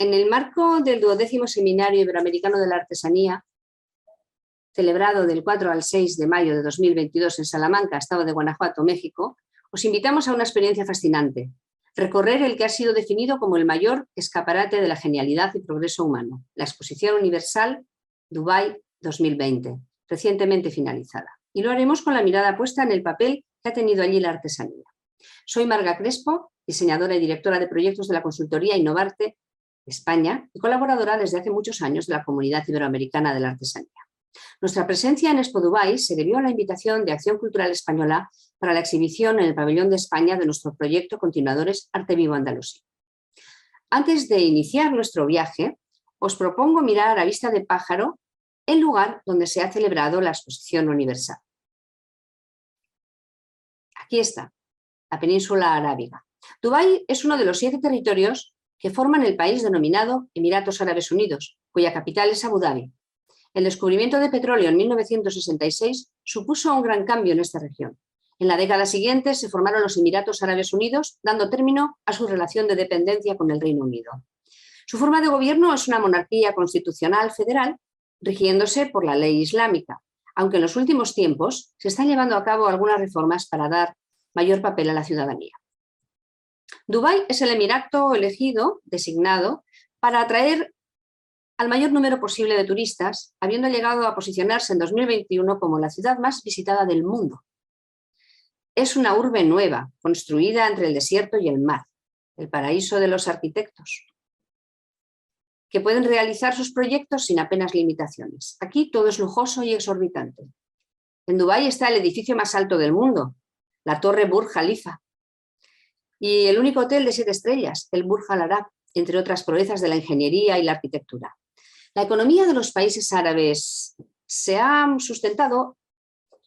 En el marco del 12º Seminario Iberoamericano de la Artesanía, celebrado del 4 al 6 de mayo de 2022 en Salamanca, estado de Guanajuato, México, os invitamos a una experiencia fascinante, recorrer el que ha sido definido como el mayor escaparate de la genialidad y progreso humano, la Exposición Universal Dubái 2020, recientemente finalizada. Y lo haremos con la mirada puesta en el papel que ha tenido allí la artesanía. Soy Marga Crespo, diseñadora y directora de proyectos de la consultoría Innovarte España y colaboradora desde hace muchos años de la Comunidad Iberoamericana de la Artesanía. Nuestra presencia en Expo Dubái se debió a la invitación de Acción Cultural Española para la exhibición en el Pabellón de España de nuestro proyecto Continuadores Arte Vivo Andalusí. Antes de iniciar nuestro viaje, os propongo mirar a vista de pájaro el lugar donde se ha celebrado la Exposición Universal. Aquí está, la península arábiga. Dubái es uno de los 7 territorios que forman el país denominado Emiratos Árabes Unidos, cuya capital es Abu Dhabi. El descubrimiento de petróleo en 1966 supuso un gran cambio en esta región. En la década siguiente se formaron los Emiratos Árabes Unidos, dando término a su relación de dependencia con el Reino Unido. Su forma de gobierno es una monarquía constitucional federal, rigiéndose por la ley islámica, aunque en los últimos tiempos se están llevando a cabo algunas reformas para dar mayor papel a la ciudadanía. Dubái es el emirato elegido, designado, para atraer al mayor número posible de turistas, habiendo llegado a posicionarse en 2021 como la ciudad más visitada del mundo. Es una urbe nueva, construida entre el desierto y el mar, el paraíso de los arquitectos, que pueden realizar sus proyectos sin apenas limitaciones. Aquí todo es lujoso y exorbitante. En Dubái está el edificio más alto del mundo, la Torre Burj Khalifa, y el único hotel de 7 estrellas, el Burj Al Arab, entre otras proezas de la ingeniería y la arquitectura. La economía de los países árabes se ha sustentado,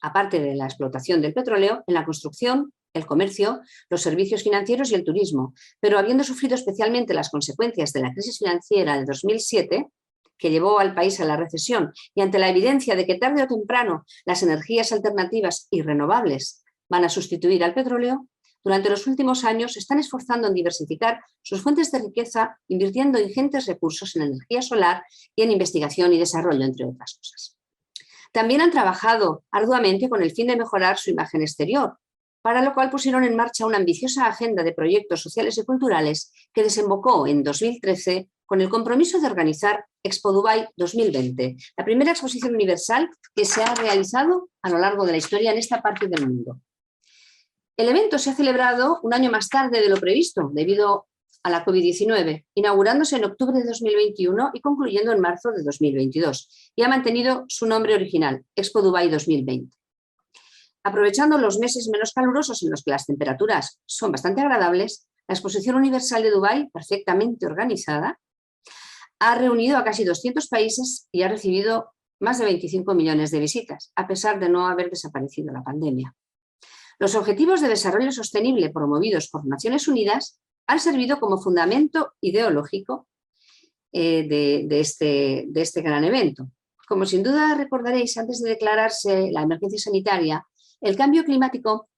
aparte de la explotación del petróleo, en la construcción, el comercio, los servicios financieros y el turismo, pero habiendo sufrido especialmente las consecuencias de la crisis financiera de 2007, que llevó al país a la recesión, y ante la evidencia de que tarde o temprano las energías alternativas y renovables van a sustituir al petróleo, durante los últimos años se están esforzando en diversificar sus fuentes de riqueza, invirtiendo ingentes recursos en energía solar y en investigación y desarrollo, entre otras cosas. También han trabajado arduamente con el fin de mejorar su imagen exterior, para lo cual pusieron en marcha una ambiciosa agenda de proyectos sociales y culturales que desembocó en 2013 con el compromiso de organizar Expo Dubái 2020, la primera exposición universal que se ha realizado a lo largo de la historia en esta parte del mundo. El evento se ha celebrado un año más tarde de lo previsto, debido a la COVID-19, inaugurándose en octubre de 2021 y concluyendo en marzo de 2022, y ha mantenido su nombre original, Expo Dubái 2020. Aprovechando los meses menos calurosos en los que las temperaturas son bastante agradables, la Exposición Universal de Dubái, perfectamente organizada, ha reunido a casi 200 países y ha recibido más de 25 millones de visitas, a pesar de no haber desaparecido la pandemia. Los Objetivos de Desarrollo Sostenible promovidos por Naciones Unidas han servido como fundamento ideológico de este gran evento. Como sin duda recordaréis, antes de declararse la emergencia sanitaria, el cambio climático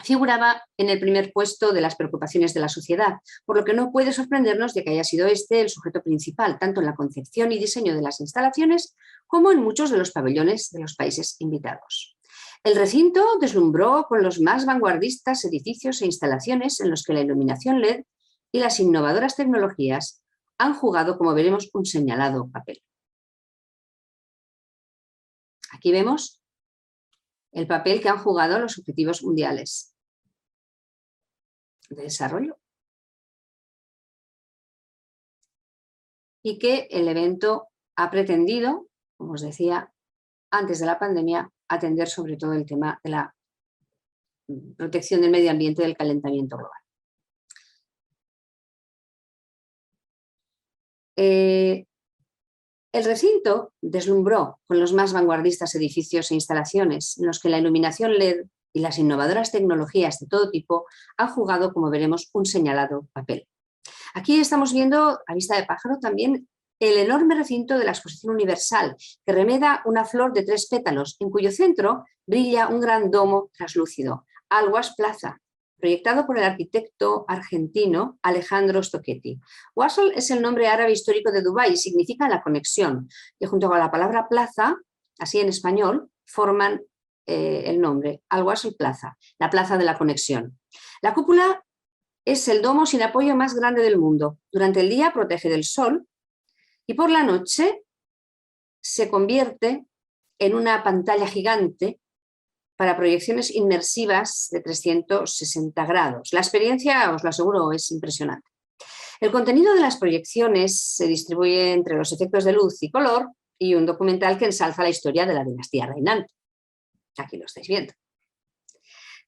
figuraba en el primer puesto de las preocupaciones de la sociedad, por lo que no puede sorprendernos de que haya sido este el sujeto principal, tanto en la concepción y diseño de las instalaciones como en muchos de los pabellones de los países invitados. El recinto deslumbró con los más vanguardistas edificios e instalaciones en los que la iluminación LED y las innovadoras tecnologías han jugado, como veremos, un señalado papel. Aquí vemos el papel que han jugado los objetivos mundiales de desarrollo y que el evento ha pretendido, como os decía, antes de la pandemia, atender sobre todo el tema de la protección del medio ambiente y del calentamiento global. El recinto deslumbró con los más vanguardistas edificios e instalaciones en los que la iluminación LED y las innovadoras tecnologías de todo tipo han jugado, como veremos, un señalado papel. Aquí estamos viendo, a vista de pájaro, también el enorme recinto de la Exposición Universal, que remeda una flor de 3 pétalos, en cuyo centro brilla un gran domo traslúcido, Al Wash Plaza, proyectado por el arquitecto argentino Alejandro Stocchetti. Wasl es el nombre árabe histórico de Dubái y significa la conexión, que junto con la palabra plaza, así en español, forman el nombre, Al-Wasl Plaza, la plaza de la conexión. La cúpula es el domo sin apoyo más grande del mundo. Durante el día protege del sol y por la noche se convierte en una pantalla gigante para proyecciones inmersivas de 360 grados. La experiencia, os lo aseguro, es impresionante. El contenido de las proyecciones se distribuye entre los efectos de luz y color y un documental que ensalza la historia de la dinastía reinante. Aquí lo estáis viendo.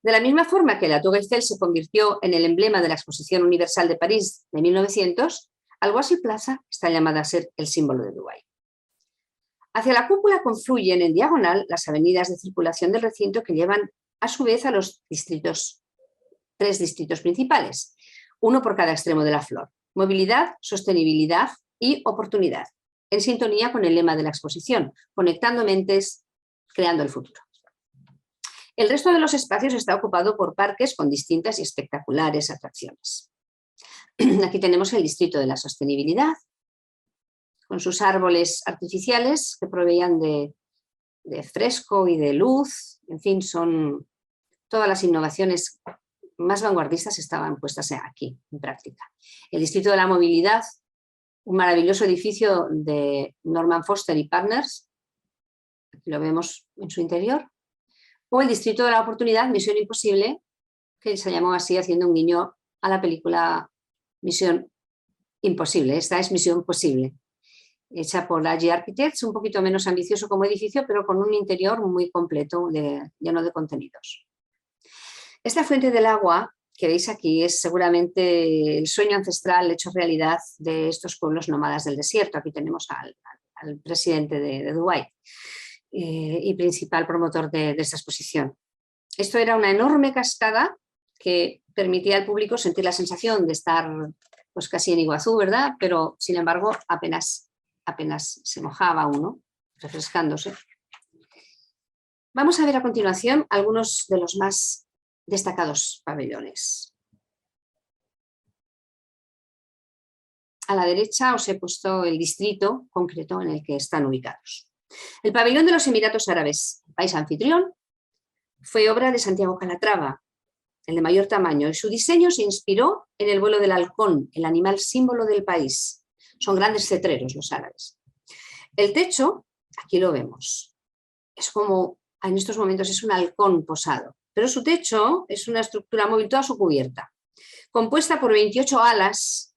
De la misma forma que la Tour Eiffel se convirtió en el emblema de la Exposición Universal de París de 1900, Al-Wasl Plaza está llamada a ser el símbolo de Dubái. Hacia la cúpula confluyen en diagonal las avenidas de circulación del recinto que llevan a su vez a los tres distritos principales, uno por cada extremo de la flor: movilidad, sostenibilidad y oportunidad, en sintonía con el lema de la exposición, conectando mentes, creando el futuro. El resto de los espacios está ocupado por parques con distintas y espectaculares atracciones. Aquí tenemos el distrito de la sostenibilidad, con sus árboles artificiales que proveían de fresco y de luz. En fin, son todas las innovaciones más vanguardistas estaban puestas aquí, en práctica. El distrito de la movilidad, un maravilloso edificio de Norman Foster y Partners, aquí lo vemos en su interior, o el distrito de la oportunidad, Misión Imposible, que se llamó así haciendo un guiño a la película Misión Imposible. Esta es Misión Posible, hecha por AG Architects, un poquito menos ambicioso como edificio, pero con un interior muy completo, lleno de contenidos. Esta fuente del agua que veis aquí es seguramente el sueño ancestral hecho realidad de estos pueblos nómadas del desierto. Aquí tenemos al presidente de Dubái y principal promotor de esta exposición. Esto era una enorme cascada que permitía al público sentir la sensación de estar pues casi en Iguazú, ¿verdad? Pero sin embargo apenas se mojaba uno, refrescándose. Vamos a ver a continuación algunos de los más destacados pabellones. A la derecha os he puesto el distrito concreto en el que están ubicados. El pabellón de los Emiratos Árabes, país anfitrión, fue obra de Santiago Calatrava, el de mayor tamaño, y su diseño se inspiró en el vuelo del halcón, el animal símbolo del país. Son grandes cetreros los árabes. El techo, aquí lo vemos, es como, en estos momentos es un halcón posado, pero su techo es una estructura móvil, toda su cubierta, compuesta por 28 alas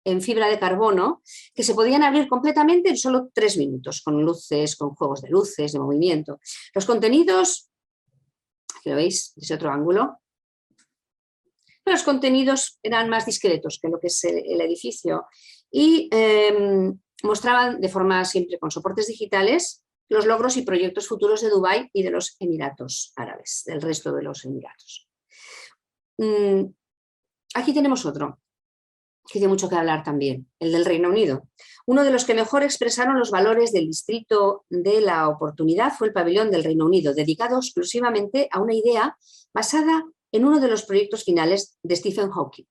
en fibra de carbono que se podían abrir completamente en solo 3 minutos, con luces, con juegos de luces, de movimiento. Los contenidos, aquí lo veis, desde otro ángulo, los contenidos eran más discretos que lo que es el edificio y mostraban de forma siempre con soportes digitales los logros y proyectos futuros de Dubái y de los Emiratos Árabes, del resto de los Emiratos. Aquí tenemos otro, que tiene mucho que hablar también, el del Reino Unido. Uno de los que mejor expresaron los valores del distrito de la oportunidad fue el pabellón del Reino Unido, dedicado exclusivamente a una idea basada en uno de los proyectos finales de Stephen Hawking.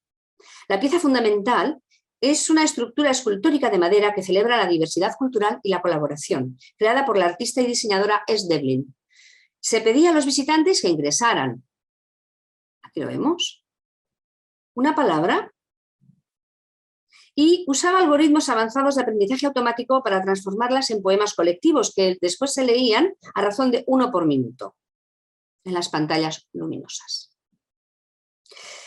La pieza fundamental es una estructura escultórica de madera que celebra la diversidad cultural y la colaboración, creada por la artista y diseñadora S. Devlin. Se pedía a los visitantes que ingresaran, aquí lo vemos, una palabra, y usaba algoritmos avanzados de aprendizaje automático para transformarlas en poemas colectivos que después se leían a razón de 1 por minuto en las pantallas luminosas.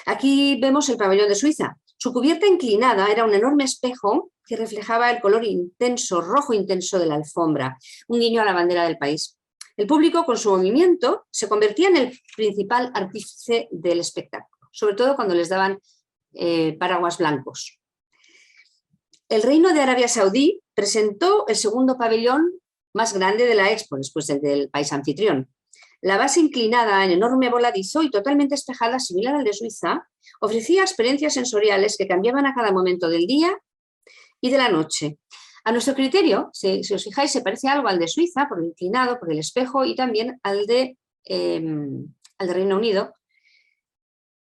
Aquí vemos el pabellón de Suiza. Su cubierta inclinada era un enorme espejo que reflejaba el color intenso, rojo intenso de la alfombra, un guiño a la bandera del país. El público, con su movimiento, se convertía en el principal artífice del espectáculo, sobre todo cuando les daban paraguas blancos. El Reino de Arabia Saudí presentó el segundo pabellón más grande de la Expo, después del país anfitrión. La base inclinada en enorme voladizo y totalmente espejada, similar al de Suiza, ofrecía experiencias sensoriales que cambiaban a cada momento del día y de la noche. A nuestro criterio, si os fijáis, se parece algo al de Suiza, por el inclinado, por el espejo, y también al de Reino Unido,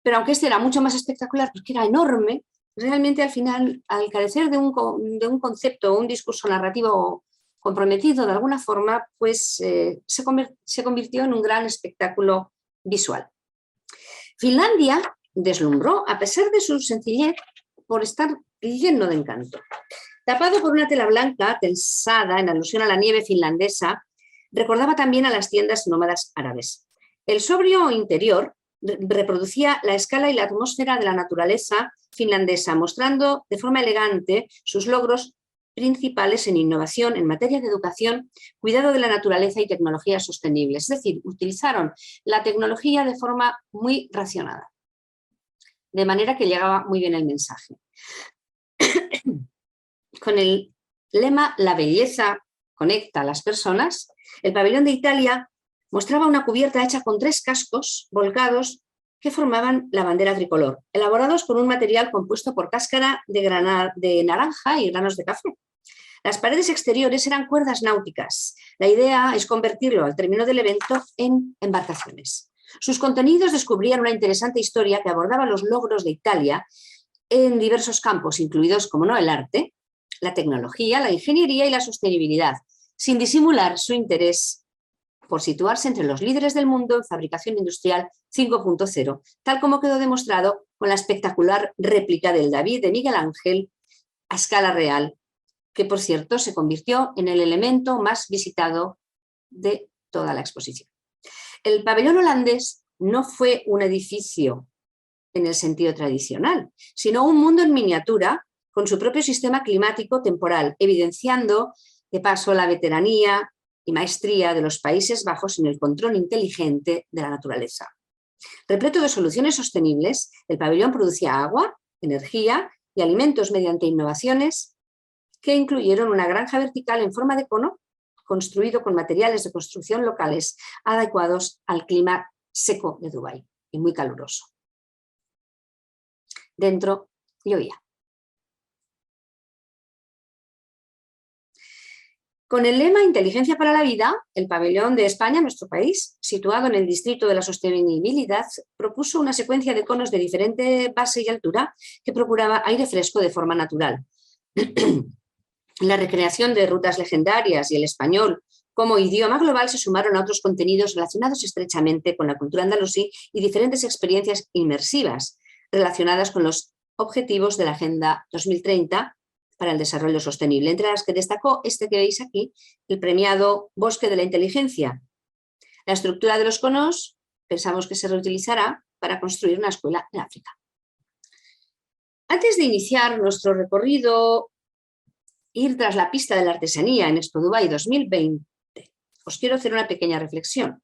pero aunque este era mucho más espectacular porque era enorme, realmente al final, al carecer de un concepto o un discurso narrativo comprometido de alguna forma, pues se convirtió en un gran espectáculo visual. Finlandia deslumbró, a pesar de su sencillez, por estar lleno de encanto. Tapado por una tela blanca tensada en alusión a la nieve finlandesa, recordaba también a las tiendas nómadas árabes. El sobrio interior reproducía la escala y la atmósfera de la naturaleza finlandesa, mostrando de forma elegante sus logros principales en innovación en materia de educación, cuidado de la naturaleza y tecnologías sostenibles. Es decir, utilizaron la tecnología de forma muy racionada, de manera que llegaba muy bien el mensaje. Con el lema «La belleza conecta a las personas», el pabellón de Italia mostraba una cubierta hecha con 3 cascos volcados que formaban la bandera tricolor, elaborados con un material compuesto por cáscara de naranja y granos de café. Las paredes exteriores eran cuerdas náuticas. La idea es convertirlo al término del evento en embarcaciones. Sus contenidos descubrían una interesante historia que abordaba los logros de Italia en diversos campos, incluidos, como no, el arte, la tecnología, la ingeniería y la sostenibilidad, sin disimular su interés por situarse entre los líderes del mundo en fabricación industrial 5.0, tal como quedó demostrado con la espectacular réplica del David de Miguel Ángel a escala real, que por cierto se convirtió en el elemento más visitado de toda la exposición. El pabellón holandés no fue un edificio en el sentido tradicional, sino un mundo en miniatura con su propio sistema climático temporal, evidenciando de paso la veteranía y maestría de los Países Bajos en el control inteligente de la naturaleza. Repleto de soluciones sostenibles, el pabellón producía agua, energía y alimentos mediante innovaciones que incluyeron una granja vertical en forma de cono, construido con materiales de construcción locales adecuados al clima seco de Dubái y muy caluroso. Dentro llovía. Con el lema Inteligencia para la Vida, el pabellón de España, nuestro país, situado en el distrito de la sostenibilidad, propuso una secuencia de conos de diferente base y altura que procuraba aire fresco de forma natural. La recreación de rutas legendarias y el español como idioma global se sumaron a otros contenidos relacionados estrechamente con la cultura andalusí y diferentes experiencias inmersivas relacionadas con los objetivos de la Agenda 2030 para el desarrollo sostenible, entre las que destacó este que veis aquí, el premiado Bosque de la Inteligencia. La estructura de los conos pensamos que se reutilizará para construir una escuela en África. Antes de iniciar nuestro recorrido, ir tras la pista de la artesanía en Expo Dubai 2020, os quiero hacer una pequeña reflexión.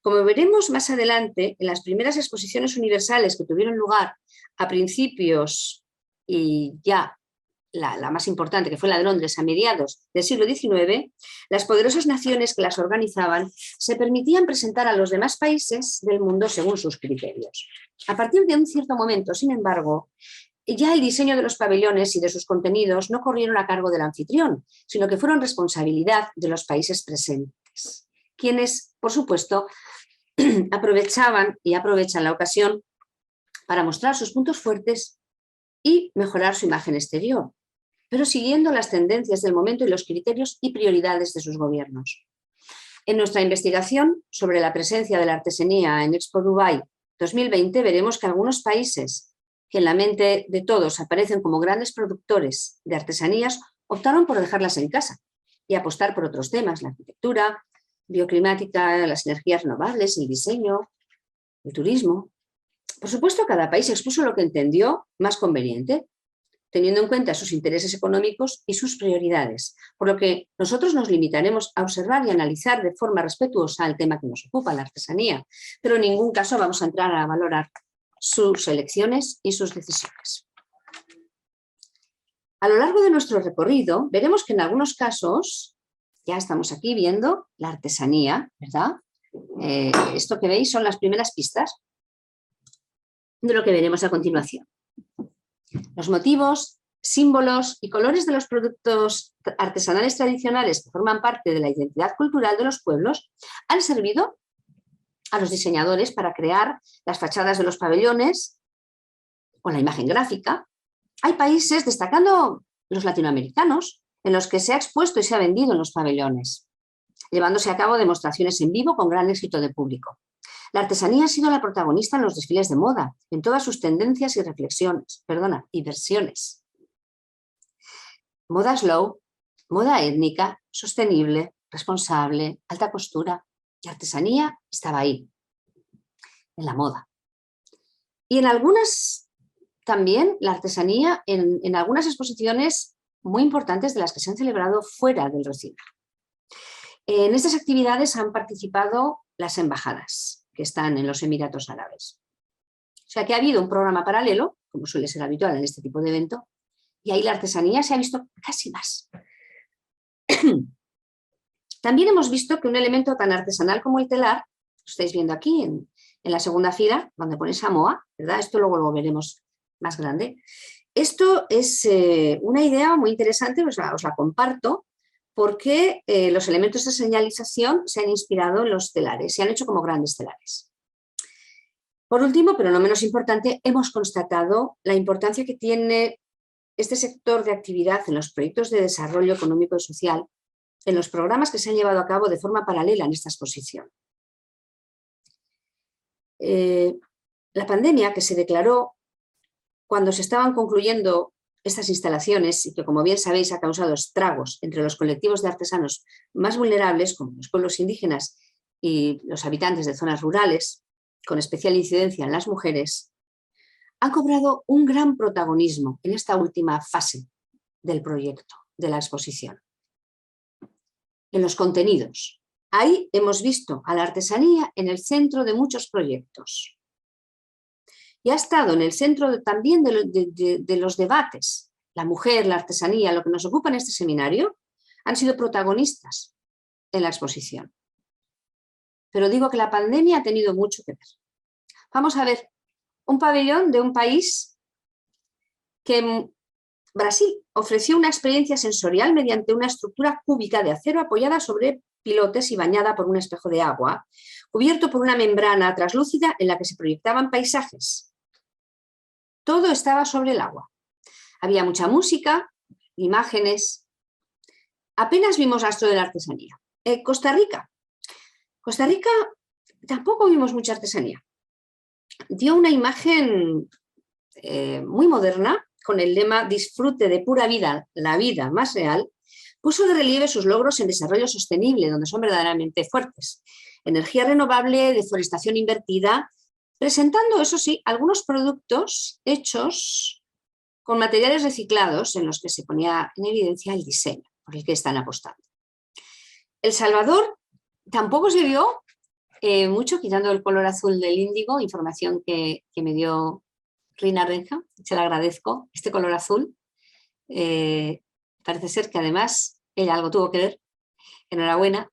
Como veremos más adelante, en las primeras exposiciones universales que tuvieron lugar a principios y ya la más importante, que fue la de Londres a mediados del siglo XIX, las poderosas naciones que las organizaban se permitían presentar a los demás países del mundo según sus criterios. A partir de un cierto momento, sin embargo, ya el diseño de los pabellones y de sus contenidos no corrieron a cargo del anfitrión, sino que fueron responsabilidad de los países presentes, quienes, por supuesto, aprovechaban y aprovechan la ocasión para mostrar sus puntos fuertes y mejorar su imagen exterior, pero siguiendo las tendencias del momento y los criterios y prioridades de sus gobiernos. En nuestra investigación sobre la presencia de la artesanía en Expo Dubai 2020 veremos que algunos países que en la mente de todos aparecen como grandes productores de artesanías optaron por dejarlas en casa y apostar por otros temas, la arquitectura, bioclimática, las energías renovables, el diseño, el turismo. Por supuesto, cada país expuso lo que entendió más conveniente, teniendo en cuenta sus intereses económicos y sus prioridades, por lo que nosotros nos limitaremos a observar y analizar de forma respetuosa el tema que nos ocupa, la artesanía, pero en ningún caso vamos a entrar a valorar sus elecciones y sus decisiones. A lo largo de nuestro recorrido veremos que en algunos casos, ya estamos aquí viendo la artesanía, ¿verdad? Esto que veis son las primeras pistas de lo que veremos a continuación. Los motivos, símbolos y colores de los productos artesanales tradicionales que forman parte de la identidad cultural de los pueblos han servido a los diseñadores para crear las fachadas de los pabellones o la imagen gráfica. Hay países, destacando los latinoamericanos, en los que se ha expuesto y se ha vendido en los pabellones, llevándose a cabo demostraciones en vivo con gran éxito de público. La artesanía ha sido la protagonista en los desfiles de moda, en todas sus tendencias y y versiones. Moda slow, moda étnica, sostenible, responsable, alta costura. La artesanía estaba ahí, en la moda. Y en algunas, también la artesanía, en algunas exposiciones muy importantes de las que se han celebrado fuera del recinto. En estas actividades han participado las embajadas que están en los Emiratos Árabes. O sea que ha habido un programa paralelo, como suele ser habitual en este tipo de evento, y ahí la artesanía se ha visto casi más. También hemos visto que un elemento tan artesanal como el telar, lo estáis viendo aquí en la segunda fila, donde pone Samoa, ¿verdad? Esto luego lo veremos más grande. Esto es una idea muy interesante, os la comparto, porque los elementos de señalización se han inspirado en los telares, se han hecho como grandes telares. Por último, pero no menos importante, hemos constatado la importancia que tiene este sector de actividad en los proyectos de desarrollo económico y social, en los programas que se han llevado a cabo de forma paralela en esta exposición. La pandemia que se declaró cuando se estaban concluyendo estas instalaciones y que, como bien sabéis, ha causado estragos entre los colectivos de artesanos más vulnerables, como los pueblos indígenas y los habitantes de zonas rurales, con especial incidencia en las mujeres, han cobrado un gran protagonismo en esta última fase del proyecto, de la exposición. En los contenidos. Ahí hemos visto a la artesanía en el centro de muchos proyectos. Y ha estado en el centro también de los debates. La mujer, la artesanía, lo que nos ocupa en este seminario, han sido protagonistas en la exposición. Pero digo que la pandemia ha tenido mucho que ver. Vamos a ver un pabellón de un país que Brasil ofreció una experiencia sensorial mediante una estructura cúbica de acero apoyada sobre pilotes y bañada por un espejo de agua, cubierto por una membrana translúcida en la que se proyectaban paisajes. Todo estaba sobre el agua. Había mucha música, imágenes. Apenas vimos rastro de la artesanía. Costa Rica. Costa Rica tampoco vimos mucha artesanía. Dio una imagen muy moderna, con el lema "Disfrute de pura vida, la vida más real", puso de relieve sus logros en desarrollo sostenible, donde son verdaderamente fuertes. Energía renovable, deforestación invertida, presentando, eso sí, algunos productos hechos con materiales reciclados en los que se ponía en evidencia el diseño por el que están apostando. El Salvador tampoco se vio mucho, quitando el color azul del índigo, información que me dio Rina Renja, se la agradezco, este color azul. Parece ser que además ella algo tuvo que ver, enhorabuena,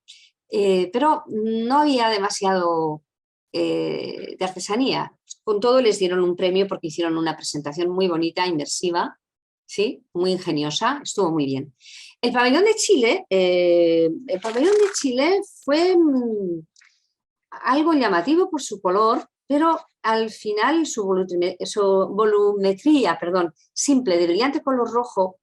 pero no había demasiado de artesanía. Con todo les dieron un premio porque hicieron una presentación muy bonita, inmersiva, ¿sí? Muy ingeniosa, estuvo muy bien. El pabellón de Chile, fue algo llamativo por su color, pero al final su volumetría simple de brillante color rojo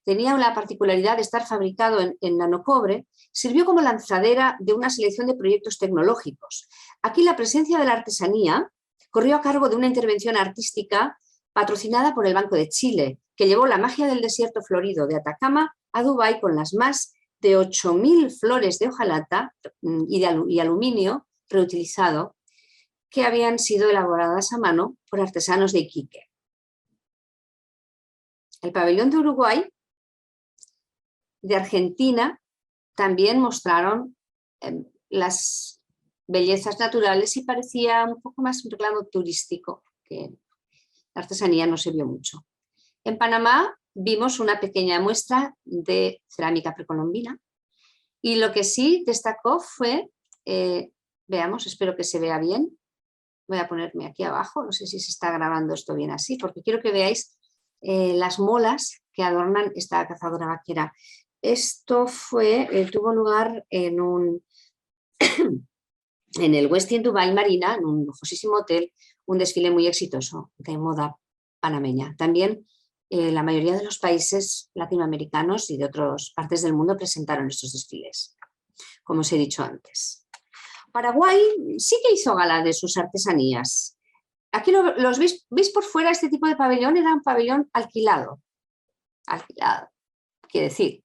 tenía la particularidad de estar fabricado en nanocobre, sirvió como lanzadera de una selección de proyectos tecnológicos. Aquí la presencia de la artesanía corrió a cargo de una intervención artística patrocinada por el Banco de Chile, que llevó la magia del desierto florido de Atacama a Dubái con las más de 8.000 flores de hojalata y aluminio reutilizado que habían sido elaboradas a mano por artesanos de Iquique. El pabellón de Uruguay, de Argentina, también mostraron las bellezas naturales y parecía un poco más un reclamo turístico, que la artesanía no se vio mucho. En Panamá vimos una pequeña muestra de cerámica precolombina y lo que sí destacó fue, veamos, espero que se vea bien, voy a ponerme aquí abajo, no sé si se está grabando esto bien así, porque quiero que veáis las molas que adornan esta cazadora vaquera. Esto tuvo lugar en un en el Westin Dubai Marina, en un lujosísimo hotel, un desfile muy exitoso de moda panameña. También la mayoría de los países latinoamericanos y de otras partes del mundo presentaron estos desfiles, como os he dicho antes. Paraguay sí que hizo gala de sus artesanías. Aquí los veis por fuera, este tipo de pabellón era un pabellón alquilado. Alquilado, quiere decir,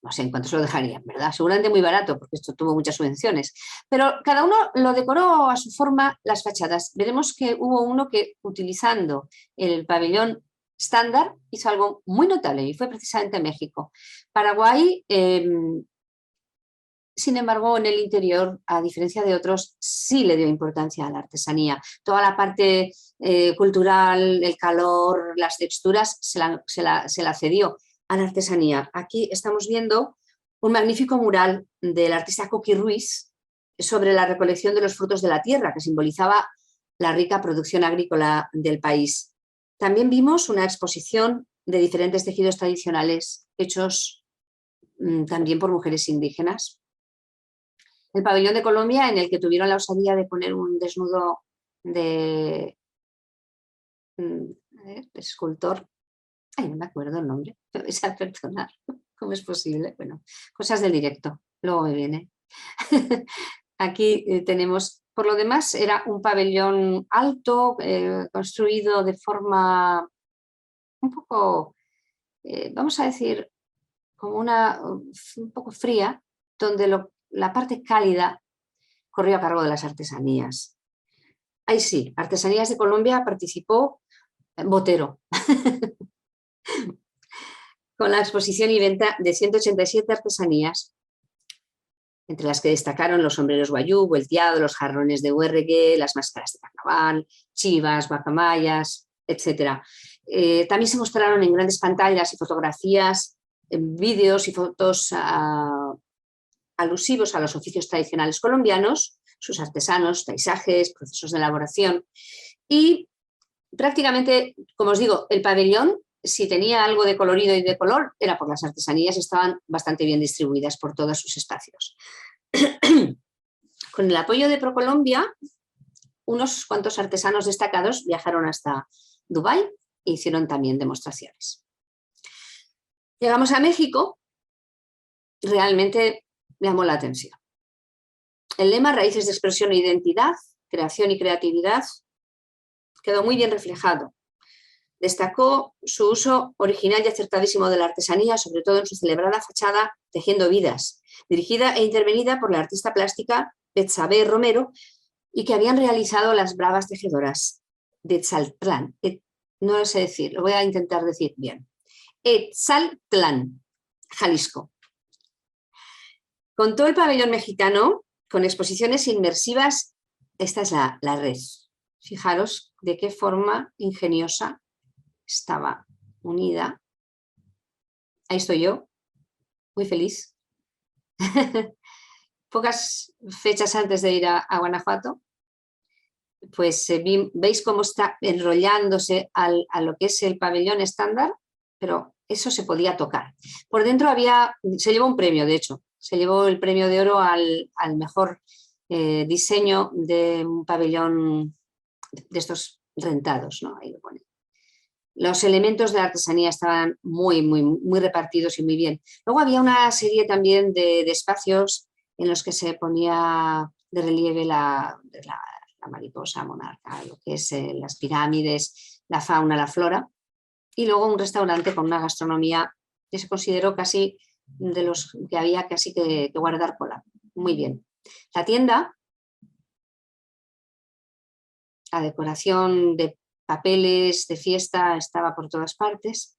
no sé en cuánto se lo dejarían, ¿verdad? Seguramente muy barato, porque esto tuvo muchas subvenciones. Pero cada uno lo decoró a su forma las fachadas. Veremos que hubo uno que, utilizando el pabellón estándar, hizo algo muy notable y fue precisamente México. Paraguay, sin embargo, en el interior, a diferencia de otros, sí le dio importancia a la artesanía. Toda la parte cultural, el calor, las texturas, se la cedió a la artesanía. Aquí estamos viendo un magnífico mural del artista Coqui Ruiz sobre la recolección de los frutos de la tierra, que simbolizaba la rica producción agrícola del país. También vimos una exposición de diferentes tejidos tradicionales hechos también por mujeres indígenas. El pabellón de Colombia, en el que tuvieron la osadía de poner un desnudo de escultor. Ay, no me acuerdo el nombre, me vais a perdonar. ¿Cómo es posible? Bueno, cosas del directo, luego me viene. Aquí tenemos, por lo demás, era un pabellón alto, construido de forma un poco, vamos a decir, como un poco fría, donde la parte cálida corrió a cargo de las artesanías. Ahí sí, Artesanías de Colombia participó Botero, con la exposición y venta de 187 artesanías, entre las que destacaron los sombreros guayú, volteado, los jarrones de huerregue, las máscaras de carnaval, chivas, guacamayas, etc. También se mostraron en grandes pantallas y fotografías, vídeos y fotos alusivos a los oficios tradicionales colombianos, sus artesanos, paisajes, procesos de elaboración. Y prácticamente, como os digo, el pabellón, si tenía algo de colorido y de color, era por las artesanías, estaban bastante bien distribuidas por todos sus espacios. Con el apoyo de ProColombia, unos cuantos artesanos destacados viajaron hasta Dubái e hicieron también demostraciones. Llegamos a México, realmente llamó la atención. El lema Raíces de expresión e identidad, creación y creatividad, quedó muy bien reflejado. Destacó su uso original y acertadísimo de la artesanía, sobre todo en su celebrada fachada Tejiendo Vidas, dirigida e intervenida por la artista plástica Betsabe Romero, y que habían realizado las bravas tejedoras de Etzaltlán. No lo sé decir, lo voy a intentar decir bien. Etzaltlán, Jalisco. Contó el pabellón mexicano con exposiciones inmersivas. Esta es la red. Fijaros de qué forma ingeniosa estaba unida. Ahí estoy yo, muy feliz. Pocas fechas antes de ir a Guanajuato, pues veis cómo está enrollándose a lo que es el pabellón estándar, pero eso se podía tocar. Por dentro se llevó un premio, de hecho, se llevó el premio de oro al mejor diseño de un pabellón de estos rentados, ¿no? Ahí lo pone. Los elementos de la artesanía estaban muy repartidos y muy bien. Luego había una serie también de espacios en los que se ponía de relieve la mariposa monarca, lo que es las pirámides, la fauna, la flora. Y luego un restaurante con una gastronomía que se consideró casi de los que había casi que guardar cola. Muy bien. La tienda, la decoración de papeles de fiesta estaba por todas partes,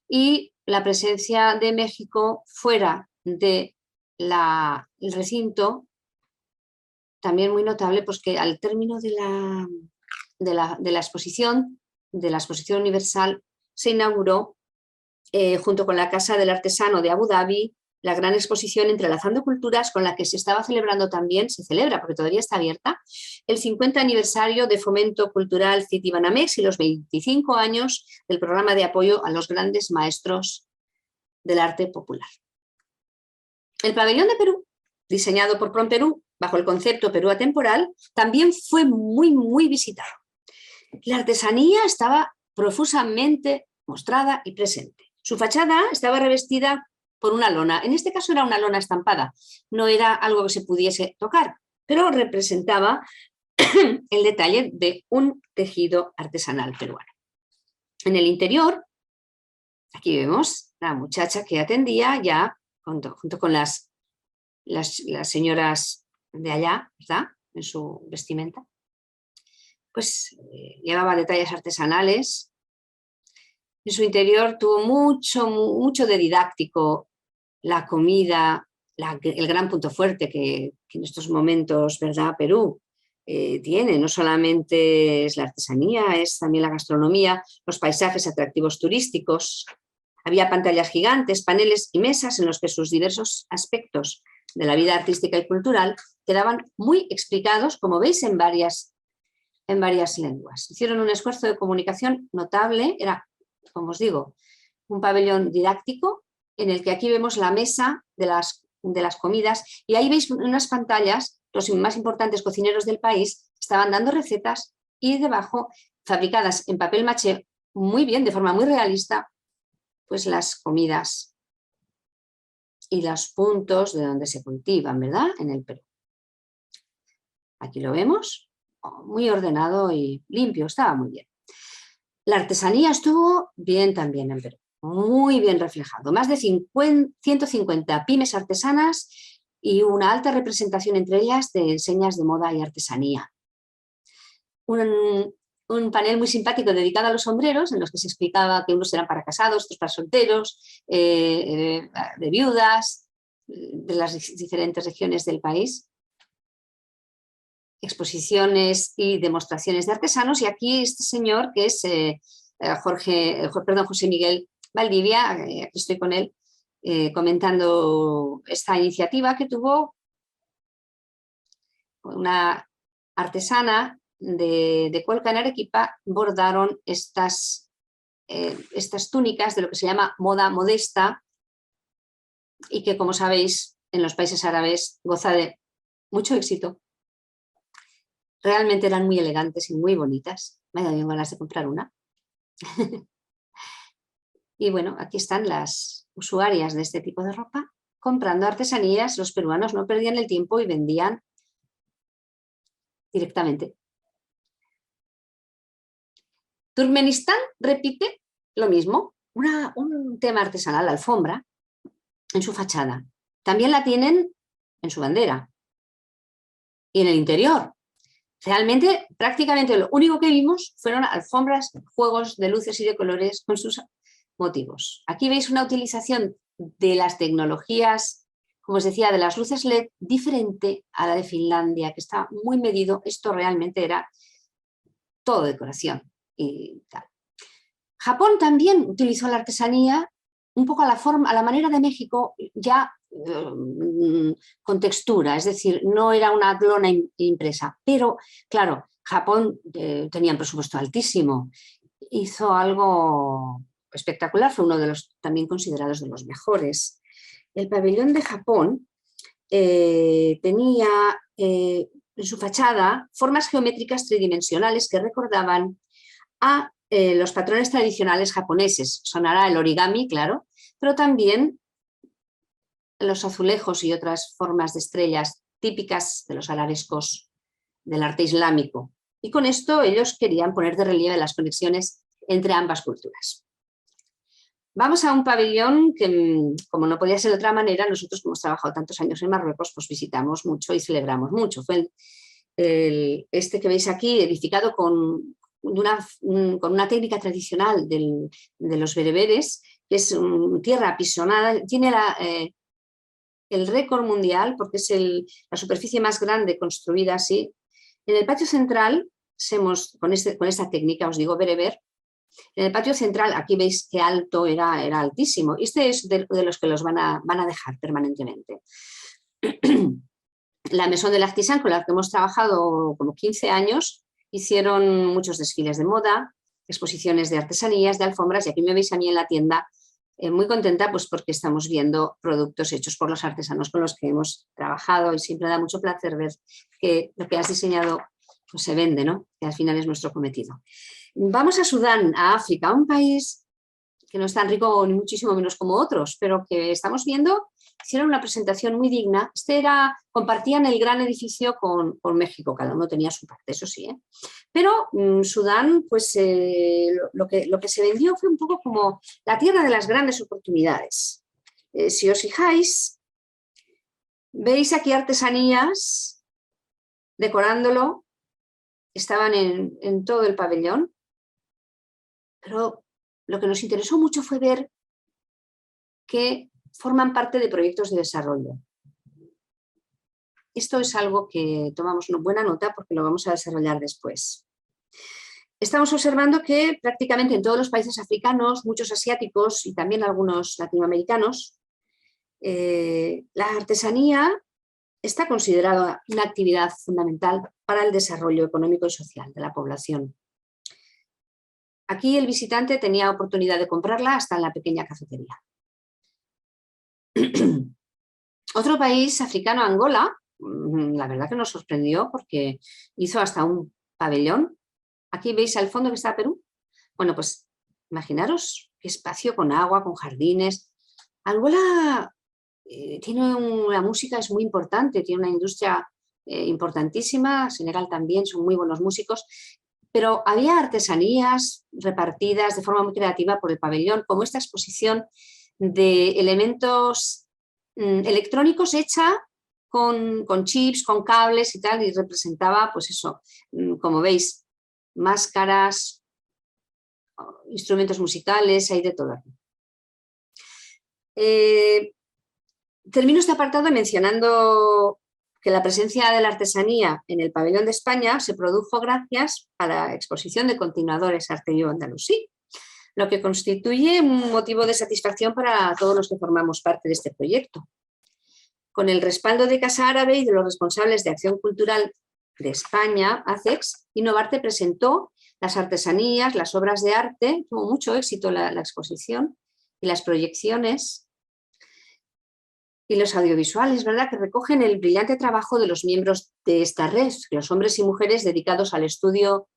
y la presencia de México fuera del recinto, también muy notable, pues que al término de la exposición universal, se inauguró, junto con la Casa del Artesano de Abu Dhabi, la gran exposición Entrelazando Culturas, con la que se estaba celebrando también, se celebra porque todavía está abierta, el 50 aniversario de Fomento Cultural Citibanamex y los 25 años del programa de apoyo a los grandes maestros del arte popular. El pabellón de Perú diseñado por Prom Perú bajo el concepto Perú atemporal, también fue muy visitado. La artesanía estaba profusamente mostrada y presente. Su fachada estaba revestida por una lona. En este caso era una lona estampada, no era algo que se pudiese tocar, pero representaba el detalle de un tejido artesanal peruano. En el interior, aquí vemos la muchacha que atendía ya junto con las señoras de allá, ¿verdad? En su vestimenta. Pues llevaba detalles artesanales. En su interior tuvo mucho de didáctico, la comida, el gran punto fuerte que en estos momentos, ¿verdad?, Perú tiene. No solamente es la artesanía, es también la gastronomía, los paisajes atractivos turísticos. Había pantallas gigantes, paneles y mesas en los que sus diversos aspectos de la vida artística y cultural quedaban muy explicados, como veis, en varias lenguas. Hicieron un esfuerzo de comunicación notable, era, como os digo, un pabellón didáctico en el que aquí vemos la mesa de las comidas y ahí veis unas pantallas, los más importantes cocineros del país estaban dando recetas y debajo, fabricadas en papel maché muy bien, de forma muy realista, pues las comidas y los puntos de donde se cultivan, ¿verdad?, en el Perú. Aquí lo vemos, muy ordenado y limpio, estaba muy bien. La artesanía estuvo bien también en Perú, muy bien reflejado. Más de 150 pymes artesanas y una alta representación entre ellas de enseñas de moda y artesanía. Un panel muy simpático dedicado a los sombreros, en los que se explicaba que unos eran para casados, otros para solteros, de viudas, de las diferentes regiones del país. Exposiciones y demostraciones de artesanos, y aquí este señor que es José Miguel Valdivia, aquí estoy con él comentando esta iniciativa que tuvo una artesana de Cuenca en Arequipa. Bordaron estas túnicas de lo que se llama moda modesta y que, como sabéis, en los países árabes goza de mucho éxito. Realmente eran muy elegantes y muy bonitas. Me ha dado bien ganas de comprar una. Y bueno, aquí están las usuarias de este tipo de ropa comprando artesanías. Los peruanos no perdían el tiempo y vendían directamente. Turkmenistán repite lo mismo, un tema artesanal, la alfombra, en su fachada. También la tienen en su bandera y en el interior. Realmente, prácticamente lo único que vimos fueron alfombras, juegos de luces y de colores con sus motivos. Aquí veis una utilización de las tecnologías, como os decía, de las luces LED, diferente a la de Finlandia, que está muy medido. Esto realmente era todo decoración y tal. Japón también utilizó la artesanía un poco a la manera de México, ya con textura, es decir, no era una lona impresa, pero claro, Japón tenía un presupuesto altísimo, hizo algo espectacular, fue uno de los también considerados de los mejores. El pabellón de Japón tenía en su fachada formas geométricas tridimensionales que recordaban a los patrones tradicionales japoneses. Sonará el origami, claro, pero también los azulejos y otras formas de estrellas típicas de los arabescos del arte islámico. Y con esto ellos querían poner de relieve las conexiones entre ambas culturas. Vamos a un pabellón que, como no podía ser de otra manera, nosotros, como hemos trabajado tantos años en Marruecos, pues visitamos mucho y celebramos mucho. Fue este que veis aquí, edificado con una técnica tradicional de los bereberes, que es tierra apisonada. Tiene el récord mundial porque es la superficie más grande construida así. En el patio central, con esta técnica, os digo, bereber, en el patio central, aquí veis qué alto era altísimo. Este es de los que los van a dejar permanentemente. La Maison de l'Artisan, con la que hemos trabajado como 15 años, hicieron muchos desfiles de moda, exposiciones de artesanías, de alfombras, y aquí me veis a mí en la tienda muy contenta pues porque estamos viendo productos hechos por los artesanos con los que hemos trabajado y siempre da mucho placer ver que lo que has diseñado pues se vende, ¿no? Que al final es nuestro cometido. Vamos a Sudán, a África, un país que no es tan rico ni muchísimo menos como otros, pero que estamos viendo, hicieron una presentación muy digna. Compartían el gran edificio con México, cada uno tenía su parte, eso sí, ¿eh? Pero Sudán, pues lo que se vendió fue un poco como la tierra de las grandes oportunidades. Si os fijáis, veis aquí artesanías decorándolo, estaban en todo el pabellón, pero lo que nos interesó mucho fue ver que forman parte de proyectos de desarrollo. Esto es algo que tomamos buena nota porque lo vamos a desarrollar después. Estamos observando que prácticamente en todos los países africanos, muchos asiáticos y también algunos latinoamericanos, la artesanía está considerada una actividad fundamental para el desarrollo económico y social de la población. Aquí el visitante tenía oportunidad de comprarla hasta en la pequeña cafetería. Otro país africano, Angola, la verdad que nos sorprendió porque hizo hasta un pabellón. Aquí veis al fondo que está Perú. Bueno, pues imaginaros qué espacio con agua, con jardines. Angola la música es muy importante, tiene una industria importantísima, Senegal también, son muy buenos músicos, pero había artesanías repartidas de forma muy creativa por el pabellón, como esta exposición de elementos electrónicos hecha con chips, con cables y tal, y representaba, pues eso, como veis, máscaras, instrumentos musicales, hay de todo aquí. Termino este apartado mencionando que la presencia de la artesanía en el pabellón de España se produjo gracias a la exposición de continuadores Arte Vivo Andalusí, lo que constituye un motivo de satisfacción para todos los que formamos parte de este proyecto. Con el respaldo de Casa Árabe y de los responsables de Acción Cultural de España, ACEX, Innovarte presentó las artesanías, las obras de arte, tuvo mucho éxito la exposición y las proyecciones y los audiovisuales, ¿verdad?, que recogen el brillante trabajo de los miembros de esta red, los hombres y mujeres dedicados al estudio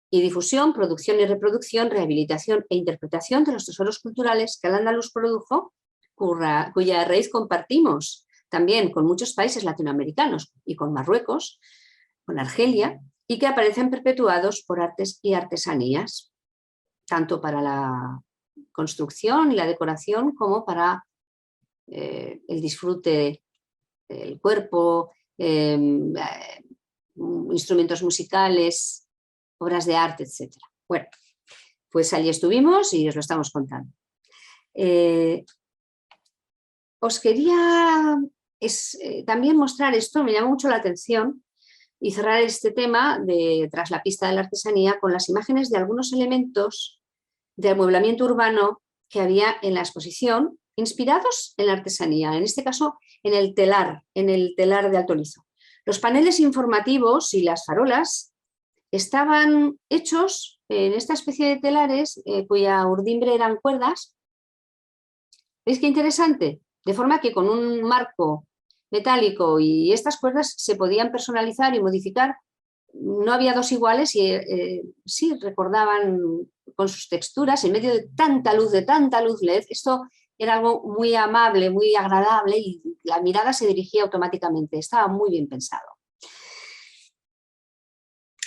y difusión, producción y reproducción, rehabilitación e interpretación de los tesoros culturales que Al-Ándalus produjo, cuya raíz compartimos también con muchos países latinoamericanos y con Marruecos, con Argelia, y que aparecen perpetuados por artes y artesanías, tanto para la construcción y la decoración como para el disfrute del cuerpo, instrumentos musicales, obras de arte, etc. Bueno, pues allí estuvimos y os lo estamos contando. Os quería también mostrar esto, me llamó mucho la atención, y cerrar este tema de Tras la pista de la artesanía con las imágenes de algunos elementos de amueblamiento urbano que había en la exposición, inspirados en la artesanía, en este caso en el telar de Alto Lizo. Los paneles informativos y las farolas estaban hechos en esta especie de telares cuya urdimbre eran cuerdas. ¿Veis qué interesante? De forma que con un marco metálico y estas cuerdas se podían personalizar y modificar. No había dos iguales y sí recordaban con sus texturas en medio de tanta luz LED. Esto era algo muy amable, muy agradable y la mirada se dirigía automáticamente. Estaba muy bien pensado.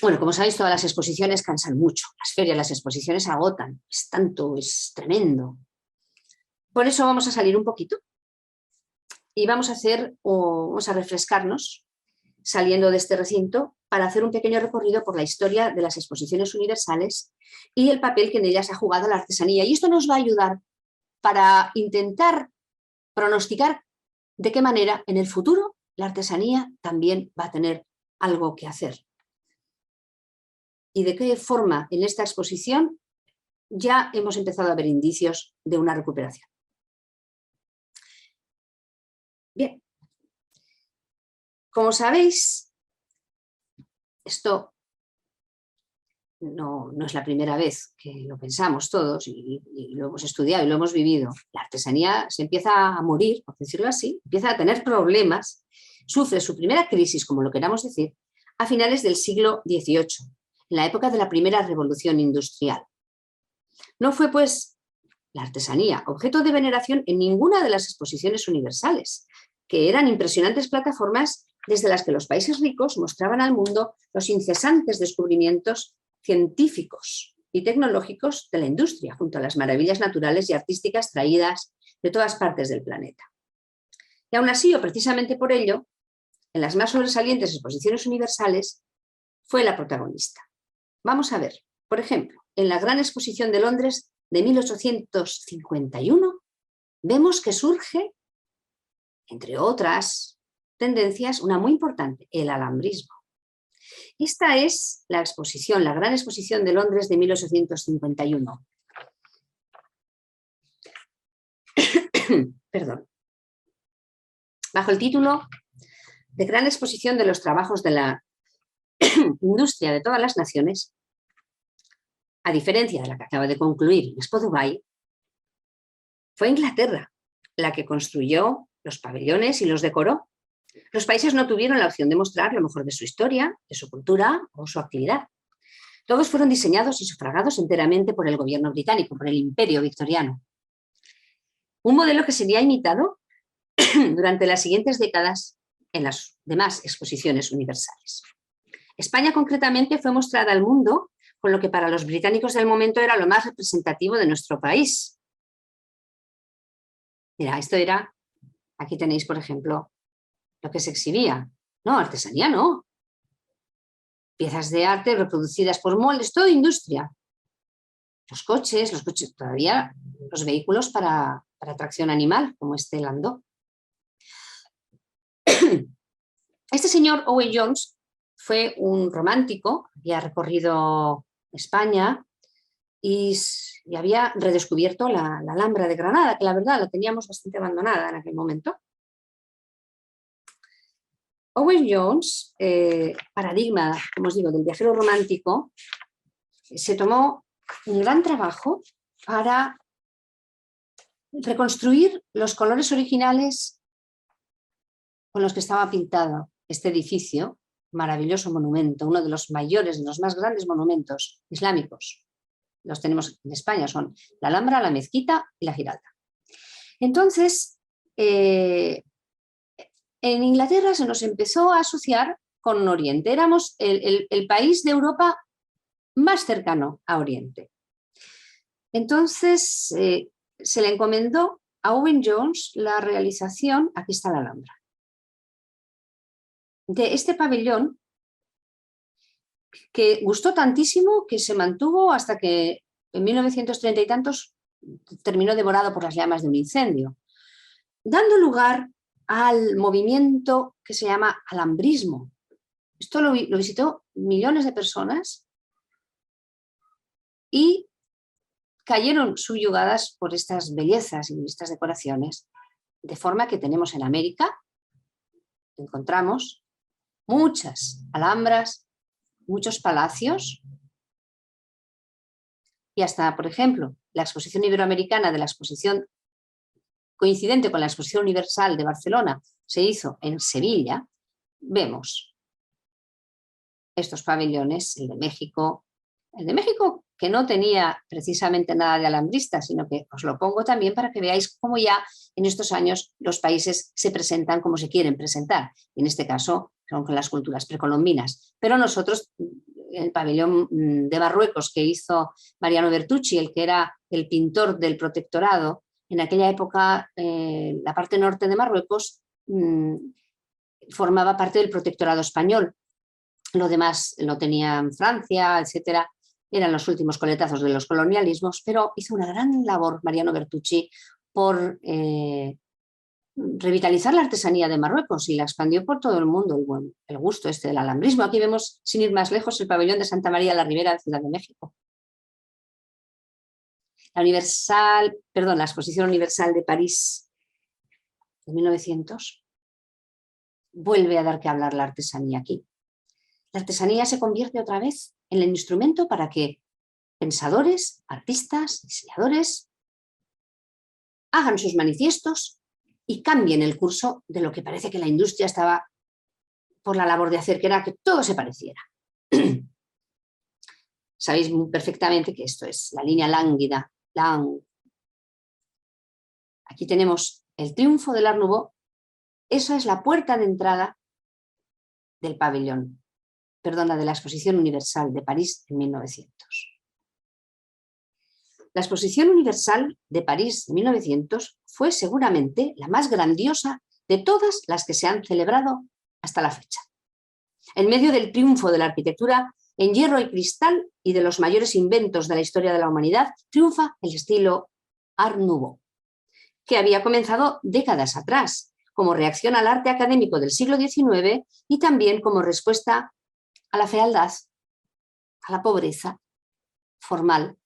Bueno, como sabéis, todas las exposiciones cansan mucho. Las ferias, las exposiciones agotan. Es tanto, es tremendo. Por eso vamos a salir un poquito y vamos a refrescarnos saliendo de este recinto para hacer un pequeño recorrido por la historia de las exposiciones universales y el papel que en ellas ha jugado la artesanía. Y esto nos va a ayudar para intentar pronosticar de qué manera en el futuro la artesanía también va a tener algo que hacer. Y de qué forma en esta exposición ya hemos empezado a ver indicios de una recuperación. Bien, como sabéis, esto no es la primera vez que lo pensamos todos y lo hemos estudiado y lo hemos vivido. La artesanía se empieza a morir, por decirlo así, empieza a tener problemas, sufre su primera crisis, como lo queramos decir, a finales del siglo XVIII, en la época de la primera revolución industrial. No fue, pues, la artesanía objeto de veneración en ninguna de las exposiciones universales, que eran impresionantes plataformas desde las que los países ricos mostraban al mundo los incesantes descubrimientos científicos y tecnológicos de la industria, junto a las maravillas naturales y artísticas traídas de todas partes del planeta. Y aún así, o precisamente por ello, en las más sobresalientes exposiciones universales, fue la protagonista. Vamos a ver, por ejemplo, en la Gran Exposición de Londres de 1851, vemos que surge, entre otras tendencias, una muy importante, el alambrismo. Esta es la exposición, la Gran Exposición de Londres de 1851. Perdón. Bajo el título de Gran Exposición de los Trabajos de la Industria de todas las Naciones, a diferencia de la que acaba de concluir Expo Dubai, fue Inglaterra la que construyó los pabellones y los decoró. Los países no tuvieron la opción de mostrar lo mejor de su historia, de su cultura o su actividad. Todos fueron diseñados y sufragados enteramente por el gobierno británico, por el imperio victoriano. Un modelo que sería imitado durante las siguientes décadas en las demás exposiciones universales. España concretamente fue mostrada al mundo con lo que para los británicos del momento era lo más representativo de nuestro país. Mira, esto era, aquí tenéis por ejemplo, lo que se exhibía. No, artesanía no. Piezas de arte reproducidas por moldes, todo industria. Los coches todavía, los vehículos para tracción animal, como este Landau. Este señor Owen Jones fue un romántico, había recorrido España y había redescubierto la Alhambra de Granada, que la verdad la teníamos bastante abandonada en aquel momento. Owen Jones, paradigma, como os digo, del viajero romántico, se tomó un gran trabajo para reconstruir los colores originales con los que estaba pintado este edificio, maravilloso monumento, uno de los mayores, de los más grandes monumentos islámicos. Los tenemos en España, son la Alhambra, la Mezquita y la Giralda. Entonces, en Inglaterra se nos empezó a asociar con Oriente. Éramos el país de Europa más cercano a Oriente. Entonces, se le encomendó a Owen Jones la realización, aquí está la Alhambra, de este pabellón que gustó tantísimo que se mantuvo hasta que en 1930 y tantos terminó devorado por las llamas de un incendio, dando lugar al movimiento que se llama alhambrismo. Esto lo visitó millones de personas y cayeron subyugadas por estas bellezas y estas decoraciones, de forma que tenemos en América, encontramos muchas alhambras, muchos palacios y hasta, por ejemplo, la exposición iberoamericana de la exposición coincidente con la exposición universal de Barcelona se hizo en Sevilla. Vemos estos pabellones, el de México que no tenía precisamente nada de alambrista, sino que os lo pongo también para que veáis cómo ya en estos años los países se presentan como se quieren presentar. Y en este caso son con las culturas precolombinas. Pero nosotros, el pabellón de Marruecos que hizo Mariano Bertucci, el que era el pintor del protectorado, en aquella época la parte norte de Marruecos formaba parte del protectorado español. Lo demás lo tenían Francia, etcétera. Eran los últimos coletazos de los colonialismos, pero hizo una gran labor Mariano Bertucci por revitalizar la artesanía de Marruecos y la expandió por todo el mundo, el gusto este del alhambrismo. Aquí vemos, sin ir más lejos, el pabellón de Santa María de la Ribera de Ciudad de México. La Exposición Universal de París de 1900 vuelve a dar que hablar la artesanía aquí. La artesanía se convierte otra vez en el instrumento para que pensadores, artistas, diseñadores hagan sus manifiestos y cambien el curso de lo que parece que la industria estaba por la labor de hacer, que era que todo se pareciera. Sabéis perfectamente que esto es la línea lánguida. Aquí tenemos el triunfo del Art Nouveau. Esa es la puerta de entrada del pabellón, de la Exposición Universal de París en 1900. La Exposición Universal de París de 1900 fue seguramente la más grandiosa de todas las que se han celebrado hasta la fecha. En medio del triunfo de la arquitectura en hierro y cristal y de los mayores inventos de la historia de la humanidad, triunfa el estilo Art Nouveau, que había comenzado décadas atrás, como reacción al arte académico del siglo XIX y también como respuesta a la fealdad, a la pobreza formal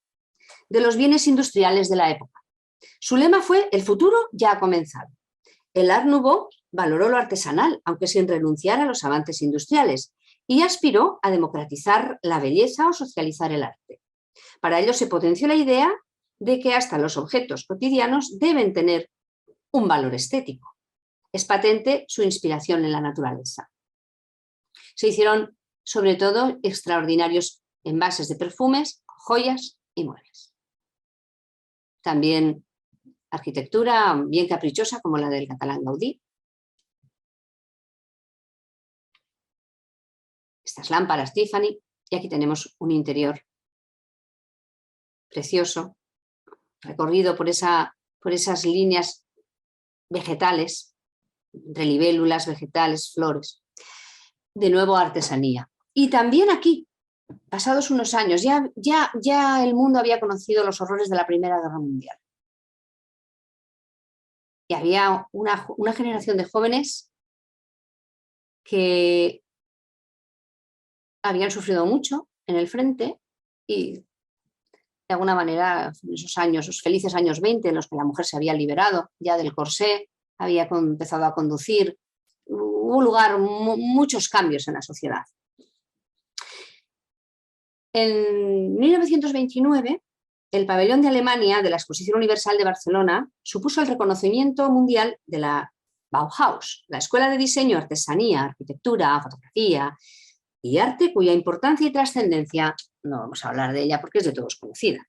de los bienes industriales de la época. Su lema fue: el futuro ya ha comenzado. El Art Nouveau valoró lo artesanal, aunque sin renunciar a los avances industriales, y aspiró a democratizar la belleza o socializar el arte. Para ello se potenció la idea de que hasta los objetos cotidianos deben tener un valor estético. Es patente su inspiración en la naturaleza. Se hicieron sobre todo extraordinarios envases de perfumes, joyas y muebles. También arquitectura bien caprichosa como la del catalán Gaudí. Estas lámparas Tiffany, y aquí tenemos un interior precioso, recorrido por esas líneas vegetales, entre libélulas, vegetales, flores. De nuevo artesanía. Y también aquí, pasados unos años, ya el mundo había conocido los horrores de la Primera Guerra Mundial. Y había una generación de jóvenes que habían sufrido mucho en el frente y de alguna manera en esos años, los felices años 20, en los que la mujer se había liberado ya del corsé, había empezado a conducir, hubo lugar muchos cambios en la sociedad. En 1929, el pabellón de Alemania de la Exposición Universal de Barcelona supuso el reconocimiento mundial de la Bauhaus, la escuela de diseño, artesanía, arquitectura, fotografía y arte, cuya importancia y trascendencia no vamos a hablar de ella porque es de todos conocida.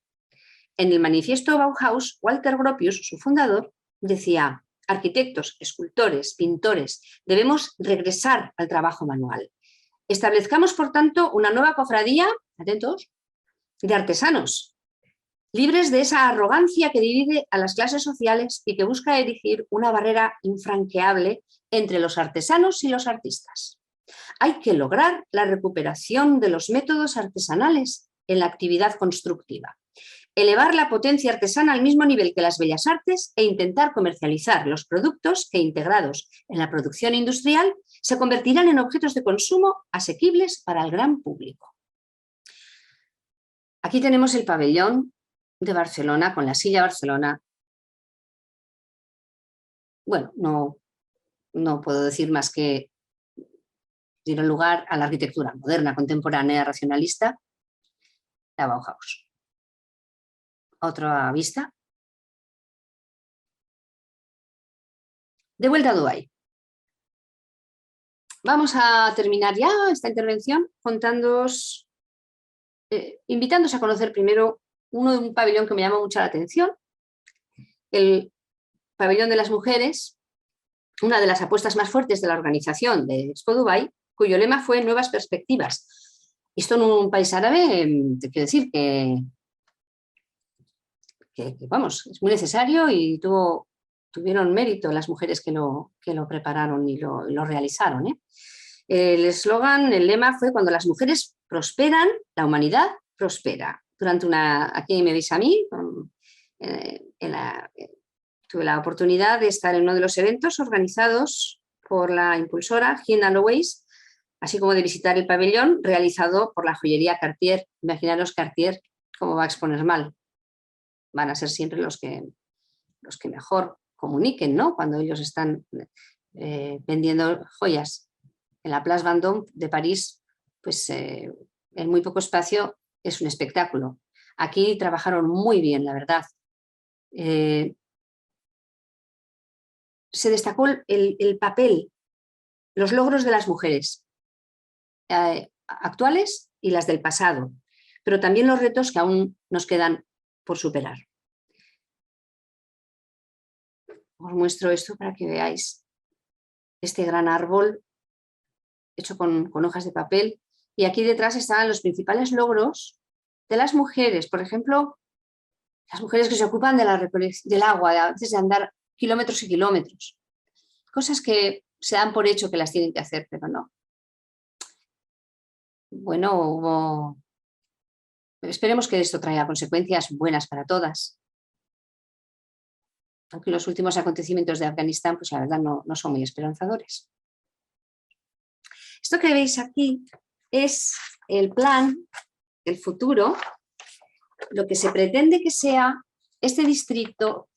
En el manifiesto Bauhaus, Walter Gropius, su fundador, decía: arquitectos, escultores, pintores, debemos regresar al trabajo manual. Establezcamos, por tanto, una nueva cofradía, atentos, de artesanos, libres de esa arrogancia que divide a las clases sociales y que busca erigir una barrera infranqueable entre los artesanos y los artistas. Hay que lograr la recuperación de los métodos artesanales en la actividad constructiva, elevar la potencia artesana al mismo nivel que las bellas artes e intentar comercializar los productos que, integrados en la producción industrial, se convertirán en objetos de consumo asequibles para el gran público. Aquí tenemos el pabellón de Barcelona con la silla Barcelona. Bueno, no puedo decir más que dieron lugar a la arquitectura moderna, contemporánea, racionalista, la Bauhaus. Otra vista. De vuelta a Dubái. Vamos a terminar ya esta intervención contándoos, invitándoos a conocer primero un pabellón que me llamó mucho la atención, el pabellón de las mujeres, una de las apuestas más fuertes de la organización de Expo Dubái, cuyo lema fue Nuevas Perspectivas. Esto en un país árabe, te quiero decir que vamos, es muy necesario y tuvieron mérito las mujeres que lo prepararon y lo realizaron. El eslogan, el lema fue: cuando las mujeres prosperan, la humanidad prospera. Aquí me veis a mí, tuve la oportunidad de estar en uno de los eventos organizados por la impulsora Hind Aloways, así como de visitar el pabellón realizado por la joyería Cartier. Imaginaros Cartier cómo va a exponer mal. Van a ser siempre los que mejor comuniquen, ¿no? Cuando ellos están vendiendo joyas. En la Place Vendôme de París, pues en muy poco espacio es un espectáculo. Aquí trabajaron muy bien, la verdad. Se destacó el papel, los logros de las mujeres actuales y las del pasado, pero también los retos que aún nos quedan por superar. Os muestro esto para que veáis este gran árbol hecho con hojas de papel, y aquí detrás están los principales logros de las mujeres. Por ejemplo, las mujeres que se ocupan de del agua, a veces de andar kilómetros y kilómetros. Cosas que se dan por hecho que las tienen que hacer, pero no. Bueno, esperemos que esto traiga consecuencias buenas para todas. Aunque los últimos acontecimientos de Afganistán, pues la verdad no son muy esperanzadores. Esto que veis aquí es el plan, el futuro, lo que se pretende que sea este distrito.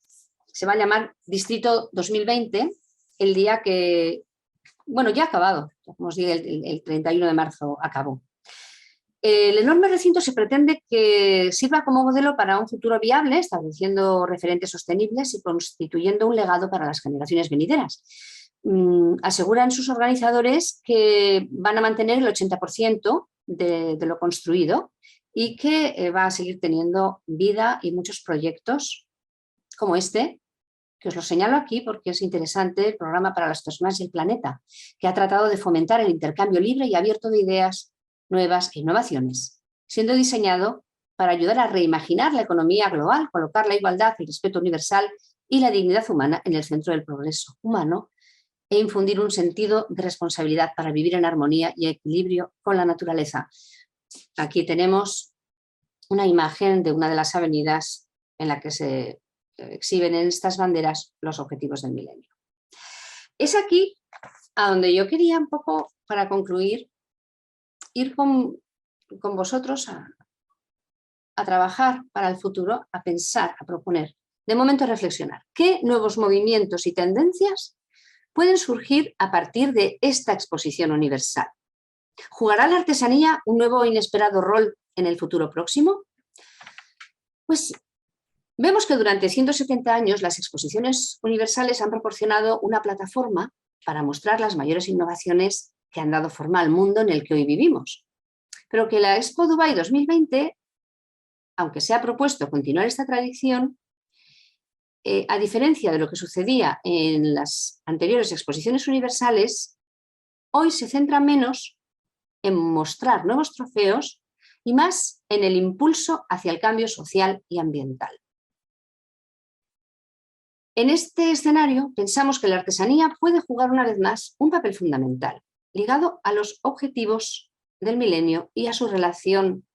Se va a llamar Distrito 2020, el día que, bueno, ya ha acabado, como os digo, el 31 de marzo acabó. El enorme recinto se pretende que sirva como modelo para un futuro viable, estableciendo referentes sostenibles y constituyendo un legado para las generaciones venideras. Aseguran sus organizadores que van a mantener el 80% de lo construido y que va a seguir teniendo vida y muchos proyectos como este, que os lo señalo aquí porque es interesante, el programa para las personas y el planeta, que ha tratado de fomentar el intercambio libre y abierto de ideas nuevas e innovaciones, siendo diseñado para ayudar a reimaginar la economía global, colocar la igualdad, el respeto universal y la dignidad humana en el centro del progreso humano e infundir un sentido de responsabilidad para vivir en armonía y equilibrio con la naturaleza. Aquí tenemos una imagen de una de las avenidas en la que se exhiben en estas banderas los objetivos del milenio. Es aquí a donde yo quería un poco, para concluir, ir con vosotros a trabajar para el futuro, a pensar, a proponer, de momento a reflexionar. ¿Qué nuevos movimientos y tendencias pueden surgir a partir de esta exposición universal? ¿Jugará la artesanía un nuevo e inesperado rol en el futuro próximo? Pues vemos que durante 170 años las exposiciones universales han proporcionado una plataforma para mostrar las mayores innovaciones que han dado forma al mundo en el que hoy vivimos. Pero que la Expo Dubai 2020, aunque se ha propuesto continuar esta tradición, a diferencia de lo que sucedía en las anteriores exposiciones universales, hoy se centra menos en mostrar nuevos trofeos y más en el impulso hacia el cambio social y ambiental. En este escenario pensamos que la artesanía puede jugar una vez más un papel fundamental, ligado a los objetivos del milenio y a su relación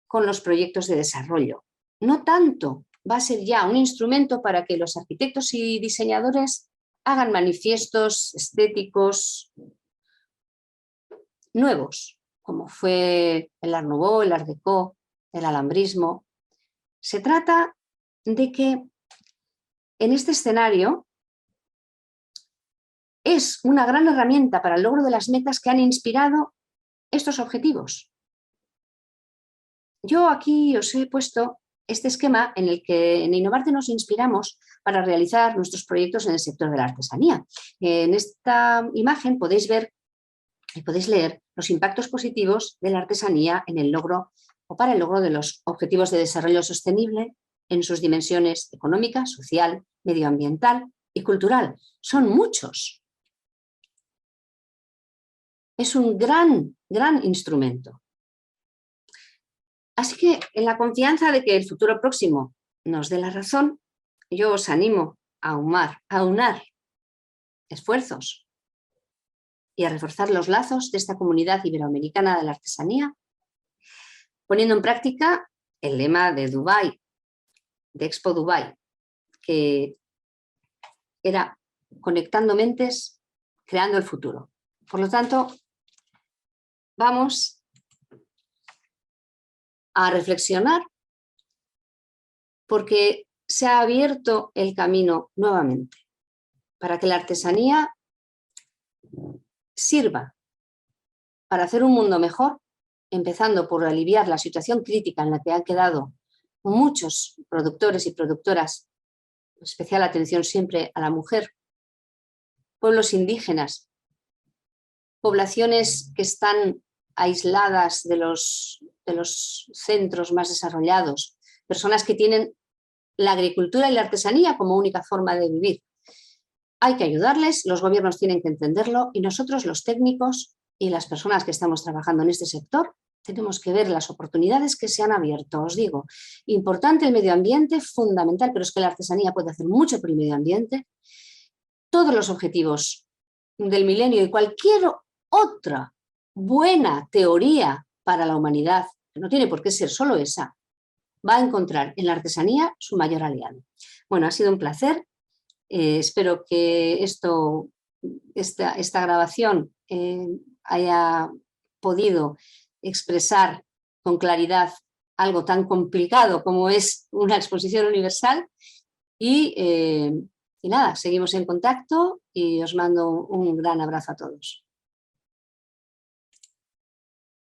con los proyectos de desarrollo. No tanto va a ser ya un instrumento para que los arquitectos y diseñadores hagan manifiestos estéticos nuevos, como fue el Art Nouveau, el Art Deco, el alambrismo. Se trata de que en este escenario es una gran herramienta para el logro de las metas que han inspirado estos objetivos. Yo aquí os he puesto este esquema en el que en Innovarte nos inspiramos para realizar nuestros proyectos en el sector de la artesanía. En esta imagen podéis ver y podéis leer los impactos positivos de la artesanía en el logro o para el logro de los objetivos de desarrollo sostenible en sus dimensiones económica, social, medioambiental y cultural. Son muchos. Es un gran instrumento. Así que en la confianza de que el futuro próximo nos dé la razón, yo os animo a aunar esfuerzos y a reforzar los lazos de esta comunidad iberoamericana de la artesanía, poniendo en práctica el lema de Dubái, de Expo Dubai, que era conectando mentes, creando el futuro. Por lo tanto, vamos a reflexionar porque se ha abierto el camino nuevamente para que la artesanía sirva para hacer un mundo mejor, empezando por aliviar la situación crítica en la que han quedado muchos productores y productoras, especial atención siempre a la mujer, pueblos indígenas, poblaciones que están aisladas de los centros más desarrollados, personas que tienen la agricultura y la artesanía como única forma de vivir. Hay que ayudarles, los gobiernos tienen que entenderlo y nosotros los técnicos y las personas que estamos trabajando en este sector tenemos que ver las oportunidades que se han abierto. Os digo, importante el medio ambiente, fundamental, pero es que la artesanía puede hacer mucho por el medio ambiente. Todos los objetivos del milenio y cualquier otra buena teoría para la humanidad, que no tiene por qué ser solo esa, va a encontrar en la artesanía su mayor aliado. Bueno, ha sido un placer. Espero que esta grabación haya podido expresar con claridad algo tan complicado como es una exposición universal y nada, seguimos en contacto y os mando un gran abrazo a todos.